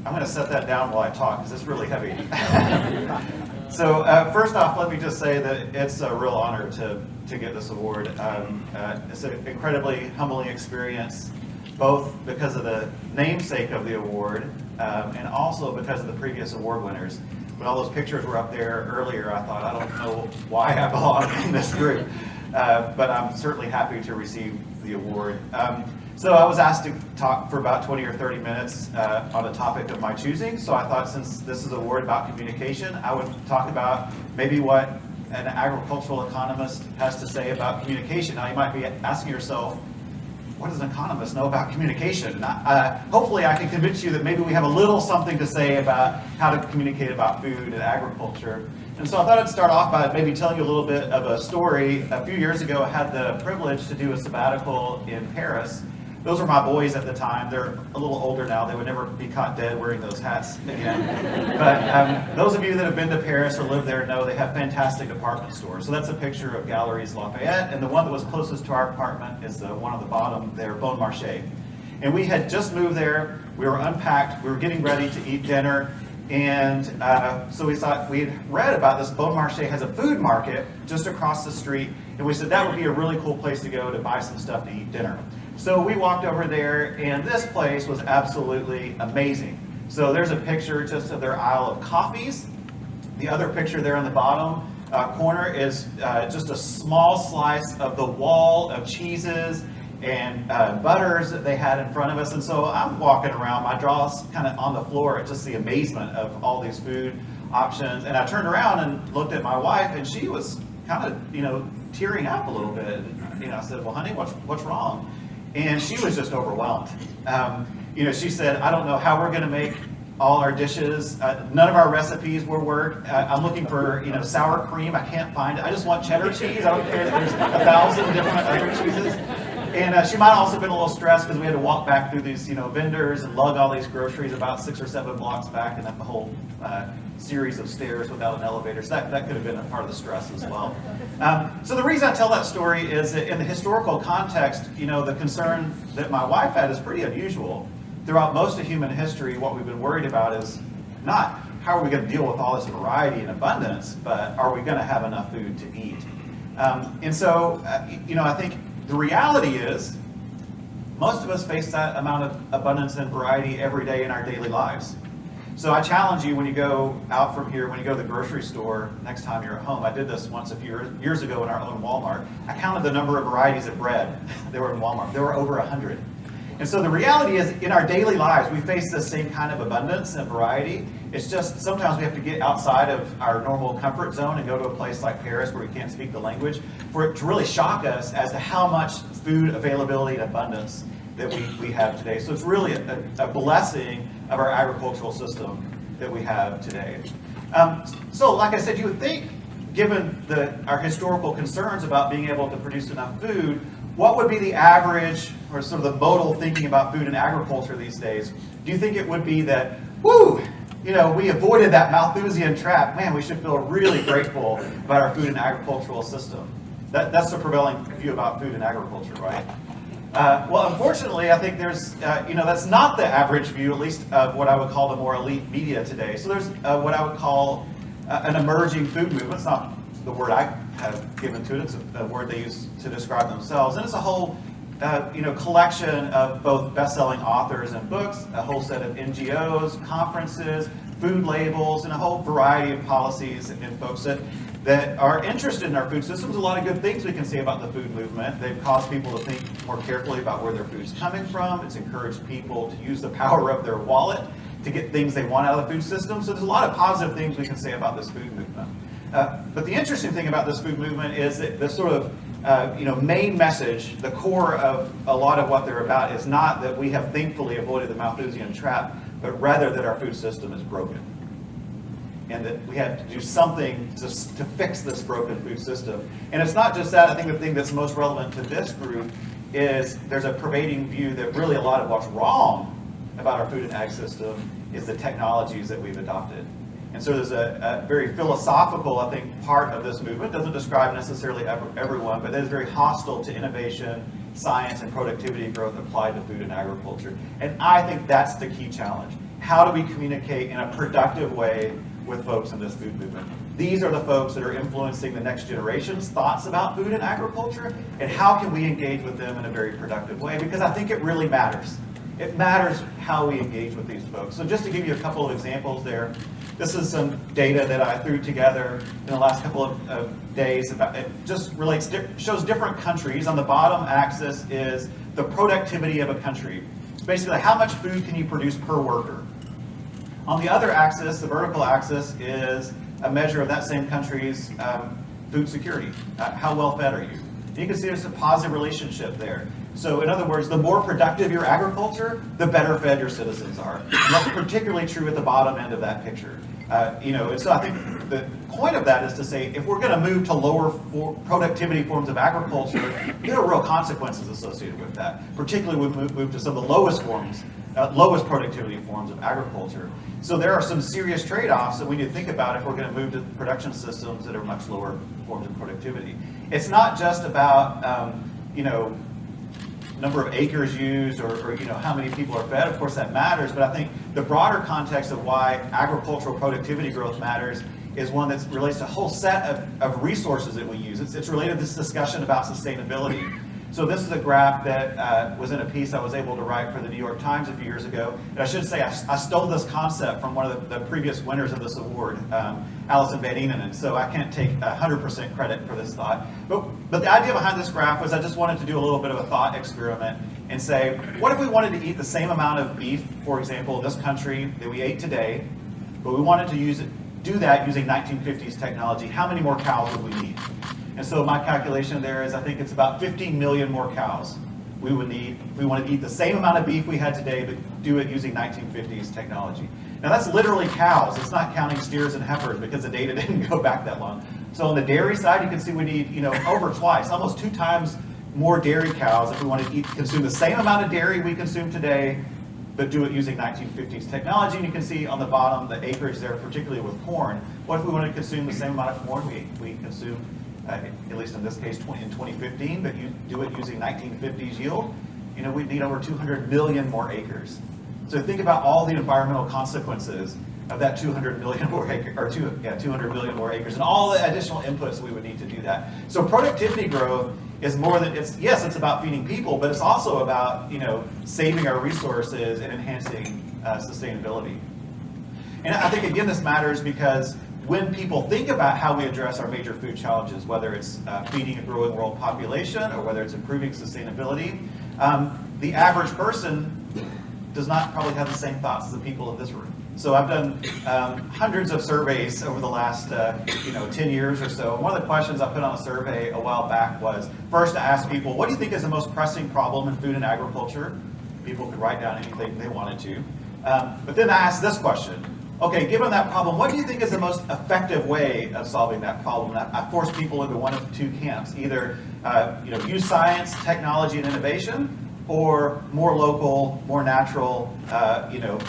I'm going to set that down while I talk because it's really heavy. So first off, let me just say that it's a real honor to get this award. It's an incredibly humbling experience, both because of the namesake of the award and also because of the previous award winners. When all those pictures were up there earlier, I thought, I don't know why I belong in this group, but I'm certainly happy to receive the award. So I was asked to talk for about 20 or 30 minutes on a topic of my choosing. So I thought, since this is an award about communication, I would talk about maybe what an agricultural economist has to say about communication. Now you might be asking yourself, what does an economist know about communication? Hopefully I can convince you that maybe we have a little something to say about how to communicate about food and agriculture. And so I thought I'd start off by maybe telling you a little bit of a story. A few years ago, I had the privilege to do a sabbatical in Paris. Those were my boys at the time. They're a little older now. They would never be caught dead wearing those hats again. But those of you that have been to Paris or live there know they have fantastic department stores. So that's a picture of Galeries Lafayette. And the one that was closest to our apartment is the one on the bottom there, Bon Marché. And we had just moved there. We were unpacked. We were getting ready to eat dinner. And so we thought, we had read about this. Bon Marché has a food market just across the street. And we said that would be a really cool place to go to buy some stuff to eat dinner. So we walked over there, and this place was absolutely amazing. So there's a picture just of their aisle of coffees. The other picture there on the bottom corner is just a small slice of the wall of cheeses and butters that they had in front of us. And so I'm walking around, my jaw's kind of on the floor at just the amazement of all these food options. And I turned around and looked at my wife, and she was kind of, tearing up a little bit. And, I said, well, honey, what's wrong? And she was just overwhelmed. She said, I don't know how we're going to make all our dishes. None of our recipes will work. I'm looking for, sour cream. I can't find it. I just want cheddar cheese. I don't care if there's 1,000 different other cheeses. And she might have also been a little stressed because we had to walk back through these, vendors and lug all these groceries about 6 or 7 blocks back and up the whole series of stairs without an elevator. So that could have been a part of the stress as well. So the reason I tell that story is that in the historical context, the concern that my wife had is pretty unusual. Throughout most of human history, what we've been worried about is not how are we going to deal with all this variety and abundance, but are we going to have enough food to eat? And so, I think the reality is most of us face that amount of abundance and variety every day in our daily lives. So I challenge you, when you go out from here, when you go to the grocery store next time you're at home, I did this once a few years ago in our own Walmart. I counted the number of varieties of bread that were in Walmart. There were over 100. And so the reality is, in our daily lives, we face the same kind of abundance and variety. It's just sometimes we have to get outside of our normal comfort zone and go to a place like Paris where we can't speak the language for it to really shock us as to how much food availability and abundance that we have today. So it's really a blessing of our agricultural system that we have today. So like I said, you would think, given our historical concerns about being able to produce enough food, what would be the average or sort of the modal thinking about food and agriculture these days? Do you think it would be that, we avoided that Malthusian trap? Man, we should feel really grateful about our food and agricultural system. That's the prevailing view about food and agriculture, right? Well, unfortunately, I think there's, that's not the average view, at least of what I would call the more elite media today. So there's what I would call an emerging food movement. It's not the word I have given to it. It's a word they use to describe themselves. And it's a whole, collection of both best-selling authors and books, a whole set of NGOs, conferences, food labels, and a whole variety of policies and folks that are interested in our food systems. A lot of good things we can say about the food movement. They've caused people to think more carefully about where their food's coming from. It's encouraged people to use the power of their wallet to get things they want out of the food system. So there's a lot of positive things we can say about this food movement. But the interesting thing about this food movement is that the sort of main message, the core of a lot of what they're about, is not that we have thankfully avoided the Malthusian trap, but rather that our food system is broken. And that we have to do something to fix this broken food system. And it's not just that. I think the thing that's most relevant to this group is there's a pervading view that really a lot of what's wrong about our food and ag system is the technologies that we've adopted. And so there's a very philosophical, I think, part of this movement. It doesn't describe necessarily everyone, but it is very hostile to innovation, science, and productivity growth applied to food and agriculture. And I think that's the key challenge. how do we communicate in a productive way with folks in this food movement? These are the folks that are influencing the next generation's thoughts about food and agriculture, and how can we engage with them in a very productive way? Because I think it really matters. It matters how we engage with these folks. So just to give you a couple of examples there, this is some data that I threw together in the last couple of days. It just shows different countries. On the bottom axis is the productivity of a country. It's basically how much food can you produce per worker. On the other axis, the vertical axis, is a measure of that same country's food security. How well fed are you? And you can see there's a positive relationship there. So in other words, the more productive your agriculture, the better fed your citizens are. And that's particularly true at the bottom end of that picture. And so I think the point of that is to say, if we're going to move to lower productivity forms of agriculture, there are real consequences associated with that, particularly when we move to some of the lowest productivity forms of agriculture. So there are some serious trade-offs that we need to think about if we're going to move to production systems that are much lower forms of productivity. It's not just about, number of acres used or how many people are fed. Of course that matters, but I think the broader context of why agricultural productivity growth matters is one that relates to a whole set of resources that we use. It's related to this discussion about sustainability. So this is a graph that was in a piece I was able to write for the New York Times a few years ago. And I should say I stole this concept from one of the previous winners of this award, Alison Van Eenenen, so I can't take 100% credit for this thought. But the idea behind this graph was I just wanted to do a little bit of a thought experiment and say, what if we wanted to eat the same amount of beef, for example, in this country that we ate today, but we wanted to do that using 1950s technology? How many more cows would we need? And so my calculation there is I think it's about 15 million more cows we would need if we wanted to eat the same amount of beef we had today, but do it using 1950s technology. Now that's literally cows. It's not counting steers and heifers because the data didn't go back that long. So on the dairy side, you can see we need over twice, almost 2 times more dairy cows if we want to consume the same amount of dairy we consume today, but do it using 1950s technology. And you can see on the bottom the acreage there, particularly with corn. What if we wanted to consume the same amount of corn we consume, at least in this case, in 2015, but you do it using 1950s yield? We'd need over 200 million more acres. So think about all the environmental consequences of that 200 million more acres, 200 million more acres, and all the additional inputs we would need to do that. So productivity growth is more than it's about feeding people, but it's also about saving our resources and enhancing sustainability. And I think again this matters because when people think about how we address our major food challenges, whether it's feeding a growing world population or whether it's improving sustainability, the average person does not probably have the same thoughts as the people in this room. So I've done hundreds of surveys over the last 10 years or so. One of the questions I put on a survey a while back was first to ask people, what do you think is the most pressing problem in food and agriculture? People could write down anything they wanted to. But then I asked this question. Okay, given that problem, what do you think is the most effective way of solving that problem? And I forced people into one of 2 camps, either use science, technology, and innovation, or more local, more natural,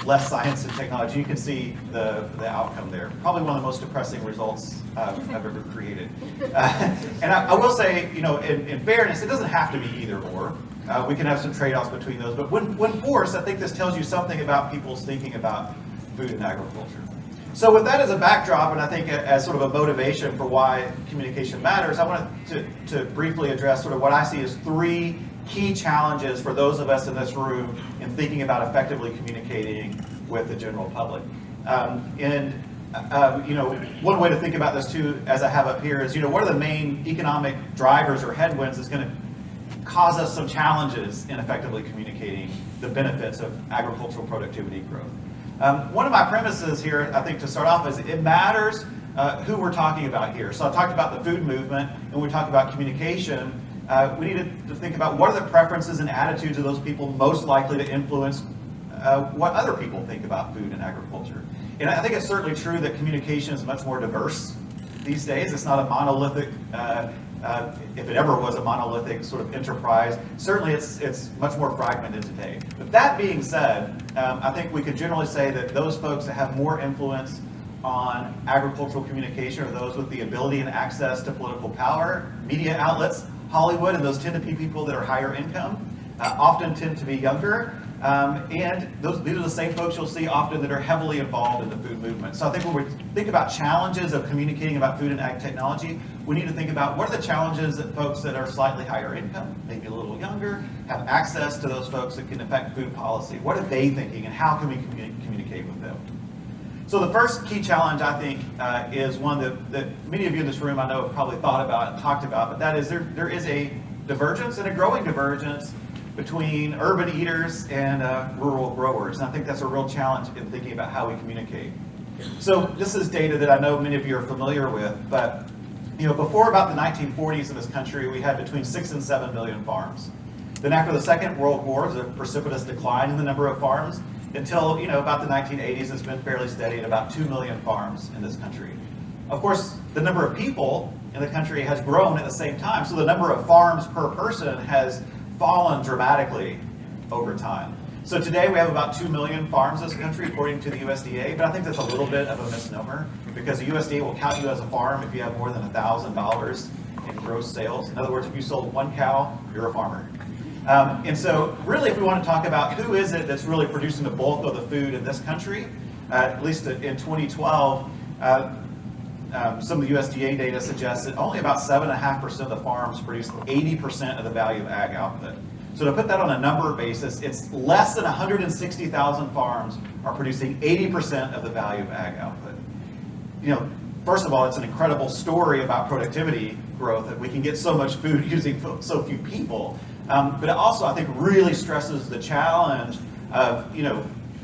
less science and technology. You can see the outcome there. Probably one of the most depressing results I've ever created. And I will say, in fairness, it doesn't have to be either or. We can have some trade-offs between those. But when forced, I think this tells you something about people's thinking about food and agriculture. So with that as a backdrop, and I think as sort of a motivation for why communication matters, I wanted to briefly address sort of what I see as 3 key challenges for those of us in this room in thinking about effectively communicating with the general public. One way to think about this too, as I have up here, is what are the main economic drivers or headwinds that's going to cause us some challenges in effectively communicating the benefits of agricultural productivity growth. One of my premises here, I think, to start off is it matters who we're talking about here. So I talked about the food movement, and when we talk about communication, we need to think about what are the preferences and attitudes of those people most likely to influence what other people think about food and agriculture. And I think it's certainly true that communication is much more diverse these days. It's not a monolithic, if it ever was a monolithic sort of enterprise. Certainly it's much more fragmented today. But that being said, I think we could generally say that those folks that have more influence on agricultural communication are those with the ability and access to political power, media outlets, Hollywood, and those tend to be people that are higher income, often tend to be younger, And these are the same folks you'll see often that are heavily involved in the food movement. So I think when we think about challenges of communicating about food and ag technology, we need to think about what are the challenges that folks that are slightly higher income, maybe a little younger, have access to those folks that can affect food policy. What are they thinking and how can we communicate with them? So the first key challenge, I think, is one that many of you in this room I know have probably thought about and talked about, but that is there is a divergence and a growing divergence between urban eaters and rural growers. And I think that's a real challenge in thinking about how we communicate. So this is data that I know many of you are familiar with, but before about the 1940s in this country, we had between 6 and 7 million farms. Then after the Second World War, there was a precipitous decline in the number of farms until about the 1980s. It's been fairly steady at about 2 million farms in this country. Of course, the number of people in the country has grown at the same time, so the number of farms per person has fallen dramatically over time. So today we have about 2 million farms in this country according to the USDA, but I think that's a little bit of a misnomer because the USDA will count you as a farm if you have more than $1,000 in gross sales. In other words, if you sold 1 cow, you're a farmer. And so really if we want to talk about who is it that's really producing the bulk of the food in this country, at least in 2012, some of the USDA data suggests that only about 7.5% of the farms produce 80% of the value of ag output. So to put that on a number basis, it's less than 160,000 farms are producing 80% of the value of ag output. First of all, it's an incredible story about productivity growth that we can get so much food using so few people. But it also, I think, really stresses the challenge of,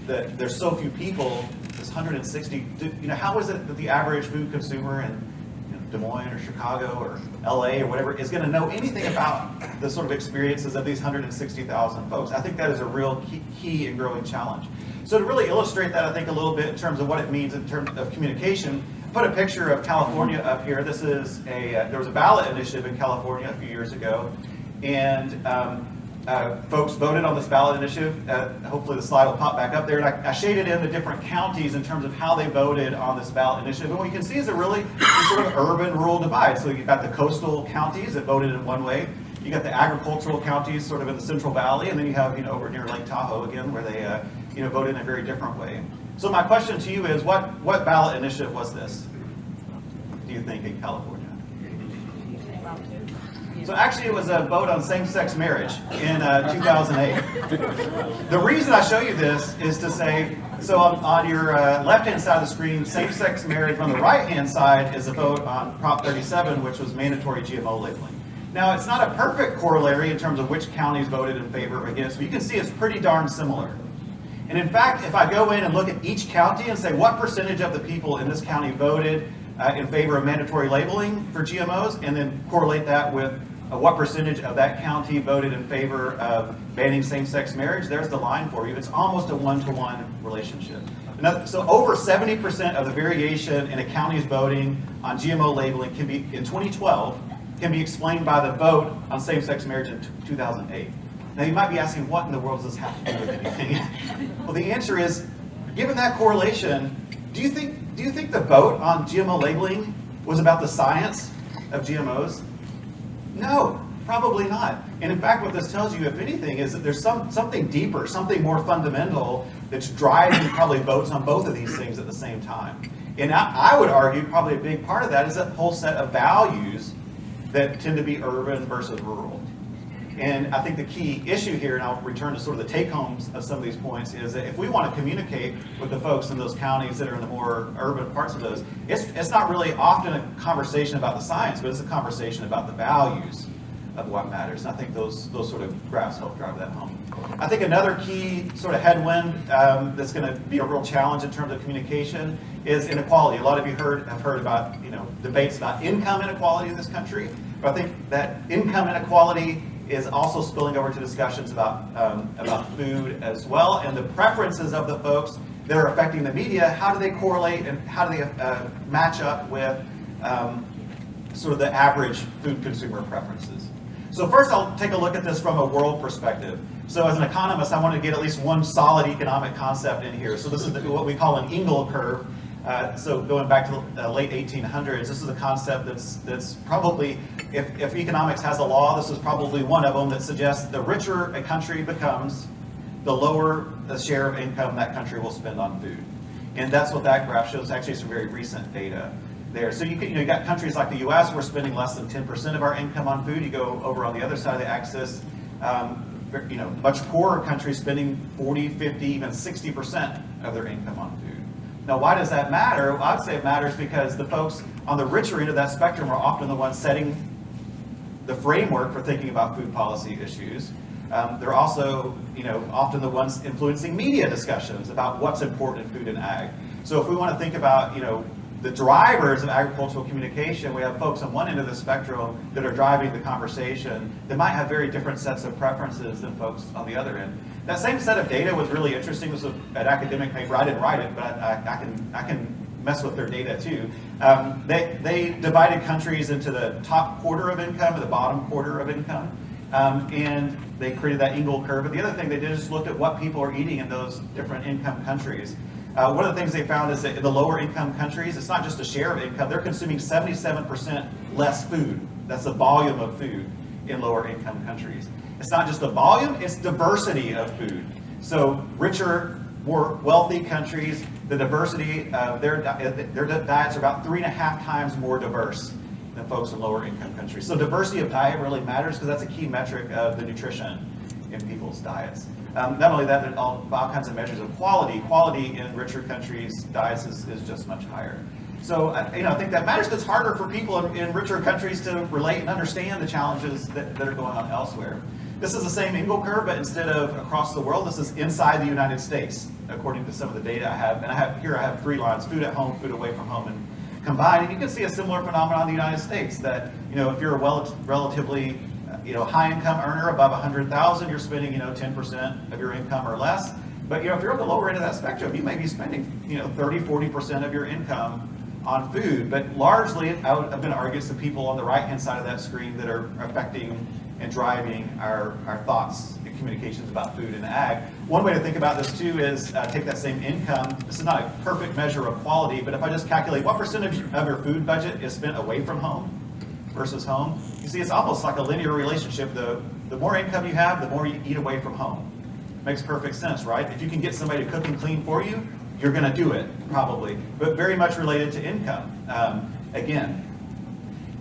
that there's so few people. This 160, how is it that the average food consumer in Des Moines or Chicago or LA or whatever is going to know anything about the sort of experiences of these 160,000 folks? I think that is a real key and growing challenge. So to really illustrate that, I think a little bit in terms of what it means in terms of communication, I put a picture of California up here. This is there was a ballot initiative in California a few years ago, and folks voted on this ballot initiative. Hopefully the slide will pop back up there. And I shaded in the different counties in terms of how they voted on this ballot initiative. And what you can see is a really sort of urban-rural divide. So you've got the coastal counties that voted in one way. You got the agricultural counties sort of in the Central Valley. And then you have, over near Lake Tahoe again, where they, voted in a very different way. So my question to you is, what ballot initiative was this, do you think, in California? So actually it was a vote on same-sex marriage in 2008. The reason I show you this is to say, so on your left-hand side of the screen, same-sex marriage. On the right-hand side is a vote on Prop 37, which was mandatory GMO labeling. Now, it's not a perfect corollary in terms of which counties voted in favor or against, but you can see it's pretty darn similar. And in fact, if I go in and look at each county and say what percentage of the people in this county voted in favor of mandatory labeling for GMOs, and then correlate that with what percentage of that county voted in favor of banning same-sex marriage, there's the line for you. It's almost a one-to-one relationship. So over 70% of the variation in a county's voting on GMO labeling can be, in 2012, can be explained by the vote on same-sex marriage in 2008. Now you might be asking, what in the world does this have to do with anything? Well, the answer is, given that correlation, do you think the vote on GMO labeling was about the science of GMOs? No, probably not. And in fact, what this tells you, if anything, is that there's something deeper, something more fundamental that's driving probably votes on both of these things at the same time. And I would argue probably a big part of that is that whole set of values that tend to be urban versus rural. And I think the key issue here, and I'll return to sort of the take-homes of some of these points, is that if we want to communicate with the folks in those counties that are in the more urban parts of those, it's not really often a conversation about the science, but it's a conversation about the values of what matters. And I think those sort of graphs help drive that home. I think another key sort of headwind that's going to be a real challenge in terms of communication is inequality. A lot of you have heard about debates about income inequality in this country, but I think that income inequality is also spilling over to discussions about food as well, and the preferences of the folks that are affecting the media. How do they correlate and how do they match up with sort of the average food consumer preferences? So first, I'll take a look at this from a world perspective. So as an economist, I want to get at least one solid economic concept in here. So this is what we call an Engel curve. So going back to the late 1800s, this is a concept that's probably, if economics has a law, this is probably one of them that suggests the richer a country becomes, the lower the share of income that country will spend on food. And that's what that graph shows. Actually, some very recent data there. So you got countries like the U.S. we're spending less than 10% of our income on food. You go over on the other side of the axis, much poorer countries spending 40, 50, even 60% of their income on food. Now, why does that matter? Well, I would say it matters because the folks on the richer end of that spectrum are often the ones setting the framework for thinking about food policy issues. They're also, often the ones influencing media discussions about what's important in food and ag. So if we want to think about, the drivers of agricultural communication, we have folks on one end of the spectrum that are driving the conversation that might have very different sets of preferences than folks on the other end. That same set of data was really interesting. This was an academic paper. I didn't write it, but I can mess with their data too. They divided countries into the top quarter of income and the bottom quarter of income. And they created that Engel curve. But the other thing they did is look at what people are eating in those different income countries. One of the things they found is that in the lower income countries, it's not just a share of income, they're consuming 77% less food. That's the volume of food in lower income countries. It's not just the volume, it's diversity of food. So richer, more wealthy countries, the diversity of their diets are about 3.5 times more diverse than folks in lower income countries. So diversity of diet really matters because that's a key metric of the nutrition in people's diets. Not only that, but all kinds of measures of quality. Quality in richer countries' diets is just much higher. So I think that matters because it's harder for people in richer countries to relate and understand the challenges that are going on elsewhere. This is the same Engel curve, but instead of across the world, this is inside the United States, according to some of the data I have. And I have 3 lines: food at home, food away from home, and combined. And you can see a similar phenomenon in the United States that, if you're a relatively high income earner above 100,000, you're spending 10% of your income or less. But if you're at the lower end of that spectrum, you may be spending 30-40% of your income on food. But largely, I'm going to argue it's the people on the right hand side of that screen that are affecting and driving our thoughts and communications about food and ag. One way to think about this too is take that same income. This is not a perfect measure of quality, but if I just calculate what percentage of your food budget is spent away from home versus home, you see it's almost like a linear relationship. The more income you have, the more you eat away from home. Makes perfect sense, right? If you can get somebody to cook and clean for you, you're going to do it, probably. But very much related to income, again.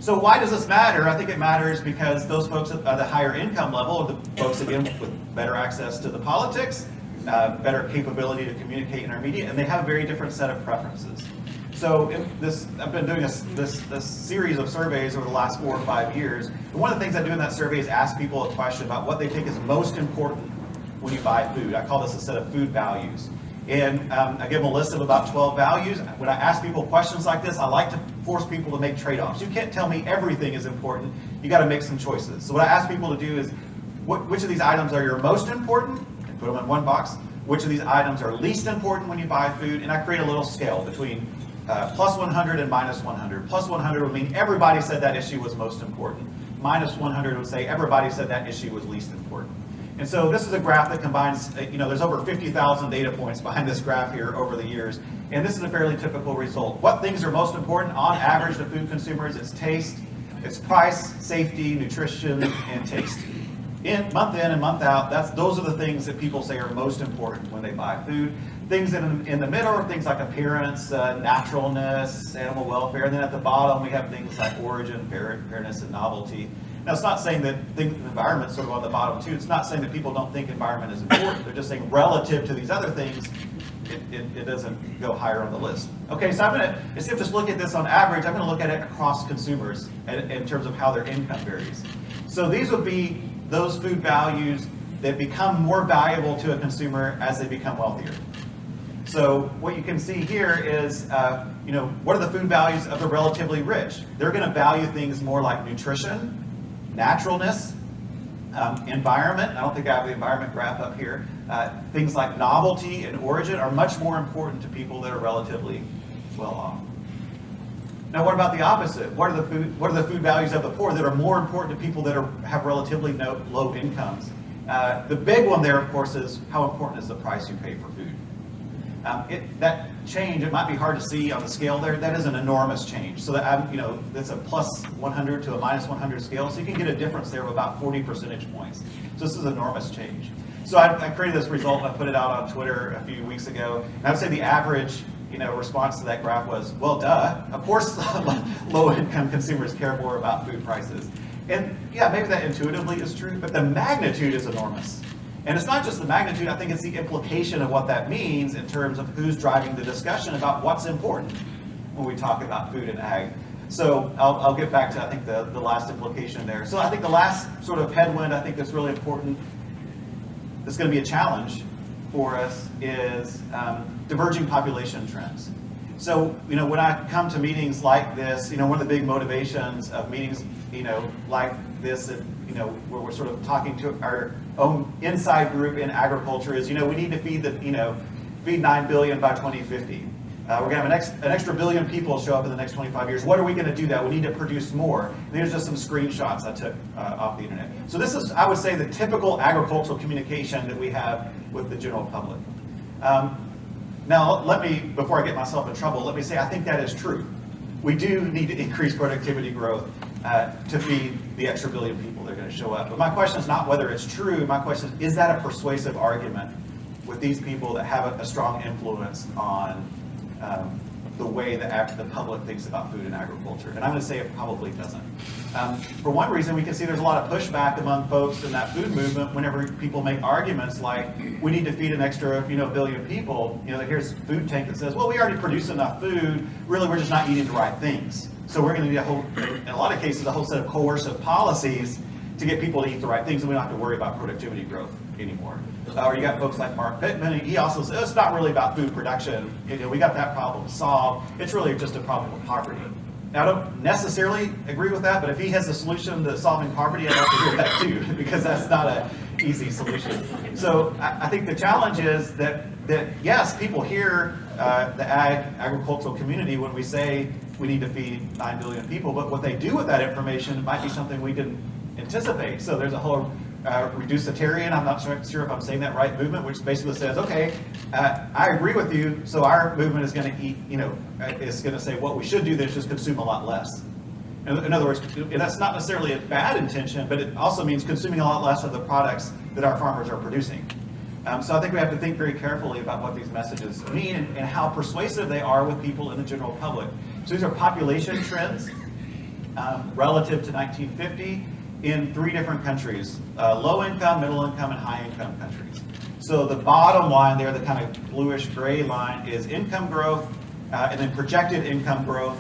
So why does this matter? I think it matters because those folks at the higher income level are the folks, again, with better access to the politics, better capability to communicate in our media, and they have a very different set of preferences. So I've been doing this series of surveys over the last 4 or 5 years. And one of the things I do in that survey is ask people a question about what they think is most important when you buy food. I call this a set of food values. And I give them a list of about 12 values. When I ask people questions like this, I like to force people to make trade-offs. You can't tell me everything is important. You got to make some choices. So what I ask people to do is, which of these items are your most important? And put them in one box. Which of these items are least important when you buy food? And I create a little scale between plus 100 and minus 100. Plus 100 would mean everybody said that issue was most important. Minus 100 would say everybody said that issue was least important. And so this is a graph that combines, there's over 50,000 data points behind this graph here over the years. And this is a fairly typical result. What things are most important on average to food consumers? It's taste, it's price, safety, nutrition, and taste. Month in and month out, those are the things that people say are most important when they buy food. Things in the middle are things like appearance, naturalness, animal welfare. And then at the bottom, we have things like origin, fairness, and novelty. Now, it's not saying that the environment's sort of on the bottom too. It's not saying that people don't think environment is important. They're just saying relative to these other things, it doesn't go higher on the list. Okay, so instead of just looking at this on average, I'm going to look at it across consumers in terms of how their income varies. So these would be those food values that become more valuable to a consumer as they become wealthier. So what you can see here is, what are the food values of the relatively rich? They're going to value things more like nutrition, naturalness, environment. I don't think I have the environment graph up here. Things like novelty and origin are much more important to people that are relatively well off. Now, what about the opposite? What are the food values of the poor that are more important to people that have relatively low incomes? The big one there, of course, is how important is the price you pay for food. That change, it might be hard to see on the scale there. That is an enormous change. So that's a plus 100 to a minus 100 scale. So you can get a difference there of about 40 percentage points. So this is an enormous change. So I created this result, and I put it out on Twitter a few weeks ago, and I would say the average response to that graph was, well, duh, of course low-income consumers care more about food prices. And yeah, maybe that intuitively is true, but the magnitude is enormous. And it's not just the magnitude, I think it's the implication of what that means in terms of who's driving the discussion about what's important when we talk about food and ag. So I'll get back to, I think, the last implication there. So I think the last sort of headwind I think that's really important, that's going to be a challenge for us, is diverging population trends. So, when I come to meetings like this, one of the big motivations of meetings, like this, where we're sort of talking to our own inside group in agriculture is, we need to feed feed 9 billion by 2050. We're going to have an extra billion people show up in the next 25 years. What are we going to do that? We need to produce more. And these are just some screenshots I took off the internet. So this is, I would say, the typical agricultural communication that we have with the general public. Now, before I get myself in trouble, let me say I think that is true. We do need to increase productivity growth to feed the extra billion people that are going to show up. But my question is not whether it's true. My question is that a persuasive argument with these people that have a strong influence on the way that the public thinks about food and agriculture? And I'm going to say it probably doesn't. For one reason, we can see there's a lot of pushback among folks in that food movement whenever people make arguments like, we need to feed an extra billion people. Here's a food tank that says, well, we already produce enough food. Really, we're just not eating the right things. So we're going to need in a lot of cases, a whole set of coercive policies to get people to eat the right things, and we don't have to worry about productivity growth anymore. Or you got folks like Mark Pittman, and he also says, it's not really about food production. We got that problem solved. It's really just a problem of poverty. Now, I don't necessarily agree with that, but if he has a solution to solving poverty, I'd like to hear that too, because that's not an easy solution. So I think the challenge is that yes, people hear the agricultural community when we say we need to feed 9 billion people, but what they do with that information might be something we didn't anticipate. So there's a whole reducitarian, I'm not sure if I'm saying that right, movement, which basically says, okay, I agree with you, so our movement is going to eat, is going to say what we should do is just consume a lot less. In other words, that's not necessarily a bad intention, but it also means consuming a lot less of the products that our farmers are producing. So I think we have to think very carefully about what these messages mean and how persuasive they are with people in the general public. So these are population trends relative to 1950 in 3 different countries, low income, middle income, and high income countries. So the bottom line there, the kind of bluish gray line, is income growth and then projected income growth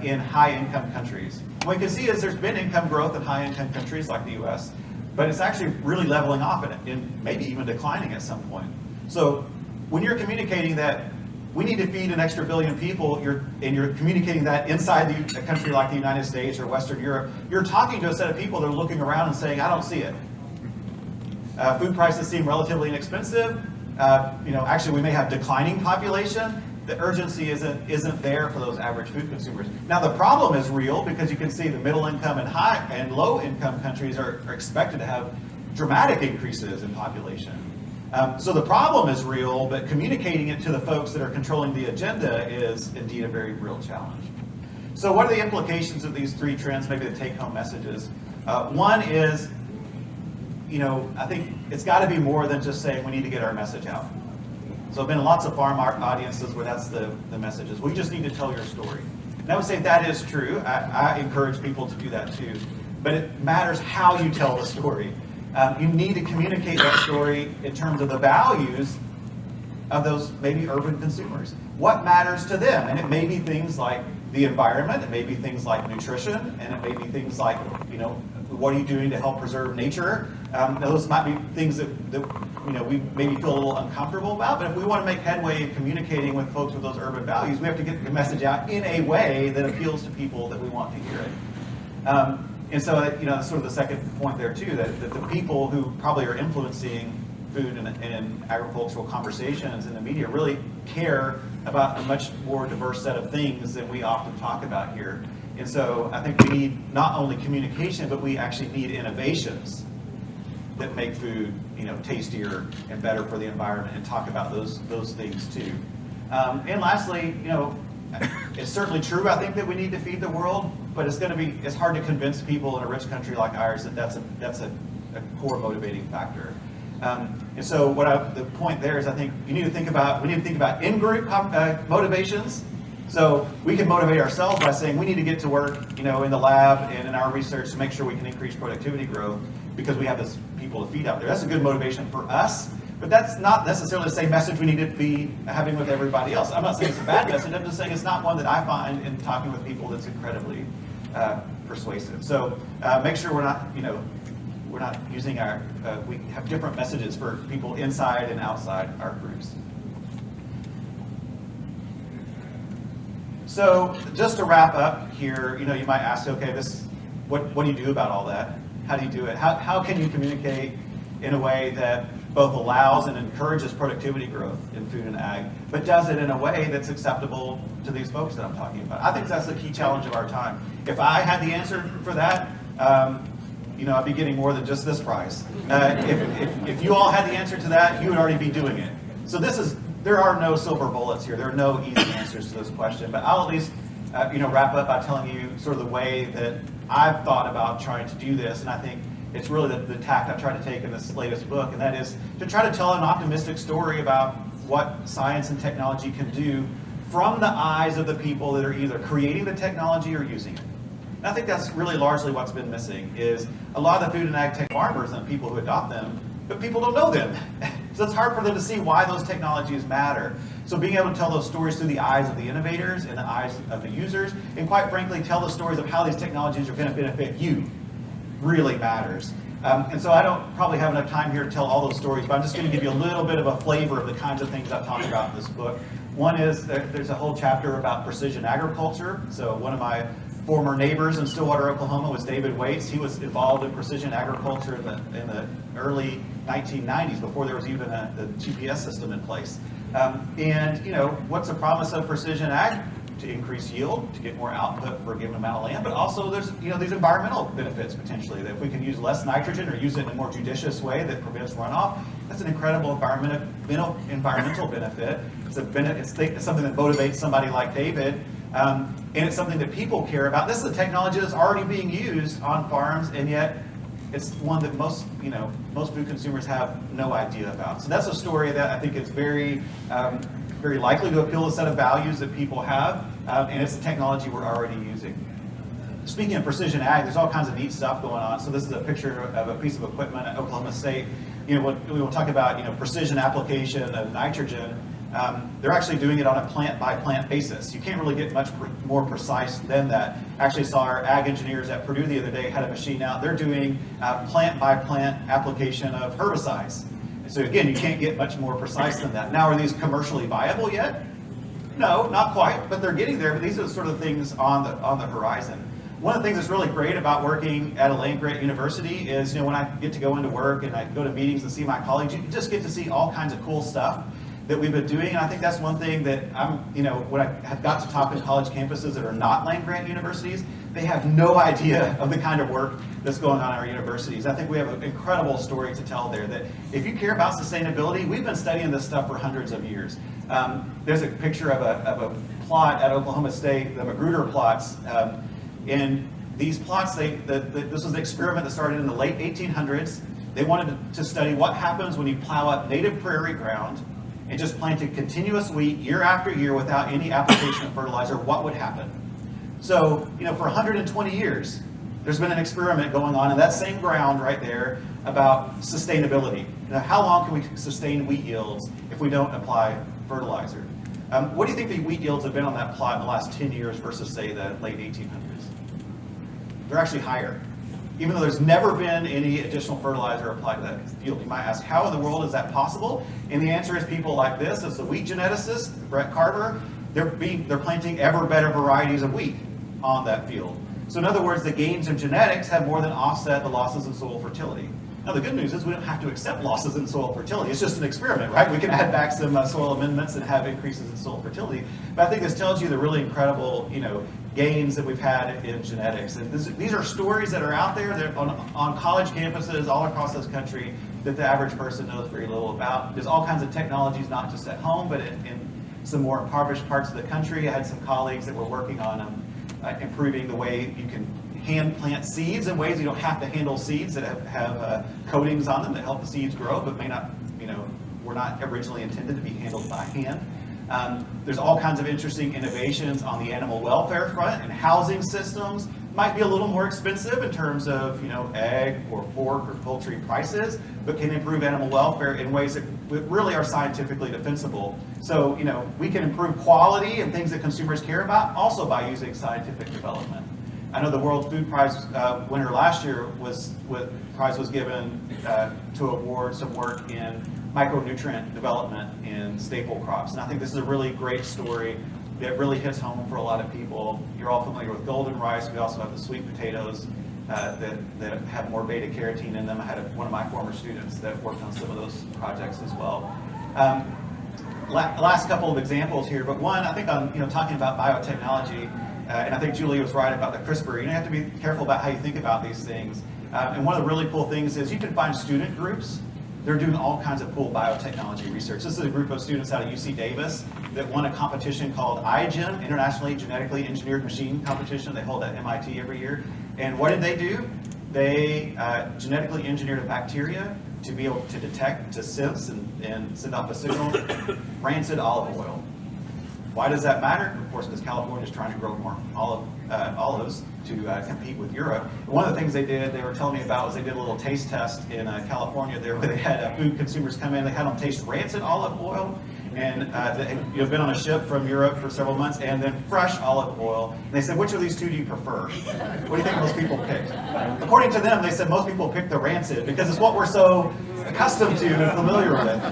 in high income countries. What we can see is there's been income growth in high income countries like the US, but it's actually really leveling off and maybe even declining at some point. So when you're communicating that we need to feed an extra billion people, and you're communicating that inside a country like the United States or Western Europe, you're talking to a set of people that are looking around and saying, I don't see it. Food prices seem relatively inexpensive. Actually we may have declining population. The urgency isn't there for those average food consumers. Now the problem is real because you can see the middle income and high and low income countries are expected to have dramatic increases in population. So the problem is real, but communicating it to the folks that are controlling the agenda is indeed a very real challenge. So what are the implications of these 3 trends, maybe the take-home messages? One is, I think it's got to be more than just saying we need to get our message out. So I've been in lots of farm audiences where that's the message is, we just need to tell your story. And I would say that is true. I encourage people to do that too. But it matters how you tell the story. You need to communicate that story in terms of the values of those maybe urban consumers. What matters to them? And it may be things like the environment, it may be things like nutrition, and it may be things like, what are you doing to help preserve nature? Those might be things that we maybe feel a little uncomfortable about, but if we want to make headway in communicating with folks with those urban values, we have to get the message out in a way that appeals to people that we want to hear it. And so, that's sort of the second point there too, that the people who probably are influencing food and agricultural conversations in the media really care about a much more diverse set of things than we often talk about here. And so I think we need not only communication, but we actually need innovations that make food, tastier and better for the environment, and talk about those things too. And lastly, it's certainly true, I think, that we need to feed the world, but it's hard to convince people in a rich country like ours that that's a core motivating factor. And so the point there is, I think we need to think about in-group motivations. So we can motivate ourselves by saying we need to get to work, in the lab and in our research to make sure we can increase productivity growth because we have this people to feed out there. That's a good motivation for us, but that's not necessarily the same message we need to be having with everybody else. I'm not saying it's a bad message. I'm just saying it's not one that I find in talking with people that's incredibly persuasive. So make sure we're not using we have different messages for people inside and outside our groups. So just to wrap up here, you might ask, okay, what do you do about all that? How do you do it? How can you communicate in a way that both allows and encourages productivity growth in food and ag, but does it in a way that's acceptable to these folks that I'm talking about? I think that's the key challenge of our time. If I had the answer for that, I'd be getting more than just this prize. If you all had the answer to that, you would already be doing it. So there are no silver bullets here. There are no easy answers to this question, but I'll at least wrap up by telling you sort of the way that I've thought about trying to do this, and I think it's really the tack I've tried to take in this latest book, and that is to try to tell an optimistic story about what science and technology can do from the eyes of the people that are either creating the technology or using it. And I think that's really largely what's been missing, is a lot of the food and ag tech farmers and people who adopt them, but people don't know them. So it's hard for them to see why those technologies matter. So being able to tell those stories through the eyes of the innovators and the eyes of the users, and quite frankly, tell the stories of how these technologies are going to benefit you, really matters. And so I don't probably have enough time here to tell all those stories, but I'm just going to give you a little bit of a flavor of the kinds of things I've talked about in this book. One is there's a whole chapter about precision agriculture. So one of my former neighbors in Stillwater, Oklahoma was David Waits. He was involved in precision agriculture in the early 1990s, before there was even the GPS system in place. What's the promise of precision ag? To increase yield, to get more output for a given amount of land, but also there's these environmental benefits potentially, that if we can use less nitrogen or use it in a more judicious way that prevents runoff, that's an incredible environmental benefit. It's something that motivates somebody like David, and it's something that people care about. This is a technology that's already being used on farms, and yet it's one that most food consumers have no idea about. So that's a story that I think is very likely to appeal to a set of values that people have, and it's a technology we're already using. Speaking of precision ag, there's all kinds of neat stuff going on. So this is a picture of a piece of equipment at Oklahoma State. We will talk about precision application of nitrogen. They're actually doing it on a plant-by-plant basis. You can't really get much more precise than that. Actually saw our ag engineers at Purdue the other day had a machine out. They're doing plant-by-plant application of herbicides. So again, you can't get much more precise than that. Now, are these commercially viable yet? No, not quite, but they're getting there. But these are the sort of things on the horizon. One of the things that's really great about working at a land-grant university is, when I get to go into work and I go to meetings and see my colleagues, you just get to see all kinds of cool stuff that we've been doing. And I think that's one thing that when I have got to talk in college campuses that are not land-grant universities, they have no idea of the kind of work that's going on at our universities. I think we have an incredible story to tell there, that if you care about sustainability, we've been studying this stuff for hundreds of years. There's a picture of a plot at Oklahoma State, the Magruder plots. And these plots, this was an experiment that started in the late 1800s. They wanted to study what happens when you plow up native prairie ground and just planted continuous wheat year after year without any application of fertilizer. What would happen? So, for 120 years, there's been an experiment going on in that same ground right there about sustainability. How long can we sustain wheat yields if we don't apply fertilizer? What do you think the wheat yields have been on that plot in the last 10 years versus, say, the late 1800s? They're actually higher, even though there's never been any additional fertilizer applied to that field. You might ask, how in the world is that possible? And the answer is people like this. It's the wheat geneticist, Brett Carver. They're planting ever better varieties of wheat on that field. So in other words, the gains in genetics have more than offset the losses in soil fertility. Now the good news is we don't have to accept losses in soil fertility. It's just an experiment, right? We can add back some soil amendments and have increases in soil fertility. But I think this tells you the really incredible, gains that we've had in genetics. And these are stories that are out there. They're on college campuses all across this country that the average person knows very little about. There's all kinds of technologies, not just at home, but in some more impoverished parts of the country. I had some colleagues that were working on improving the way you can hand plant seeds in ways you don't have to handle seeds that have coatings on them that help the seeds grow, but may not, were not originally intended to be handled by hand. There's all kinds of interesting innovations on the animal welfare front, and housing systems might be a little more expensive in terms of egg or pork or poultry prices, but can improve animal welfare in ways that really are scientifically defensible. So we can improve quality and things that consumers care about also by using scientific development. I know the World Food Prize winner last year was given to award some work in micronutrient development in staple crops. And I think this is a really great story that really hits home for a lot of people. You're all familiar with golden rice. We also have the sweet potatoes that have more beta carotene in them. I had one of my former students that worked on some of those projects as well. Last couple of examples here, but one, I think on talking about biotechnology, and I think Julie was right about the CRISPR. You have to be careful about how you think about these things. And one of the really cool things is you can find student groups. They're doing all kinds of cool biotechnology research. This is a group of students out of UC Davis that won a competition called iGEM, Internationally Genetically Engineered Machine Competition. They hold at MIT every year. And what did they do? They genetically engineered a bacteria to be able to detect, to sense, and send off a signal, rancid olive oil. Why does that matter? Of course, because California is trying to grow more olives to compete with Europe. One of the things they were telling me about, was they did a little taste test in California there, where they had food consumers come in, they had them taste rancid olive oil, and you've been on a ship from Europe for several months, and then fresh olive oil. And they said, which of these two do you prefer? What do you think most people picked? According to them, they said most people picked the rancid, because it's what we're so accustomed to and familiar with.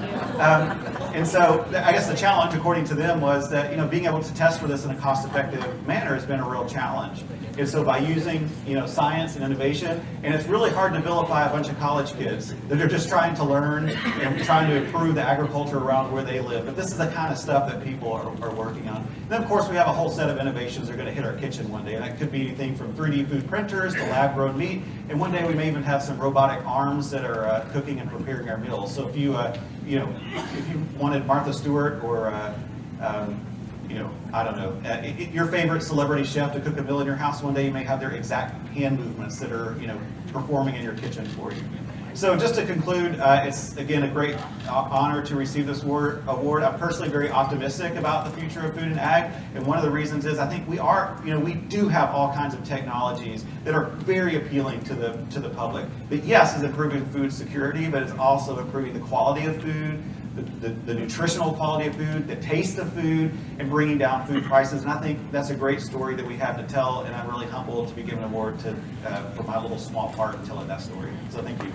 And so I guess the challenge, according to them, was that being able to test for this in a cost-effective manner has been a real challenge. And so by using science and innovation, and it's really hard to vilify a bunch of college kids that are just trying to learn and trying to improve the agriculture around where they live. But this is the kind of stuff that people are working on. And then of course we have a whole set of innovations that are going to hit our kitchen one day, and that could be anything from 3D food printers to lab-grown meat. And one day we may even have some robotic arms that are cooking and preparing our meals. So if you if you wanted Martha Stewart or I don't know, your favorite celebrity chef to cook a meal in your house, one day you may have their exact hand movements that are performing in your kitchen for you. So just to conclude, it's again a great honor to receive this award. I'm personally very optimistic about the future of food and ag, and one of the reasons is I think we do have all kinds of technologies that are very appealing to the public. But yes, it's improving food security, but it's also improving the quality of food, the nutritional quality of food, the taste of food, and bringing down food prices. And I think that's a great story that we have to tell, and I'm really humbled to be given an award for my little small part in telling that story. So thank you.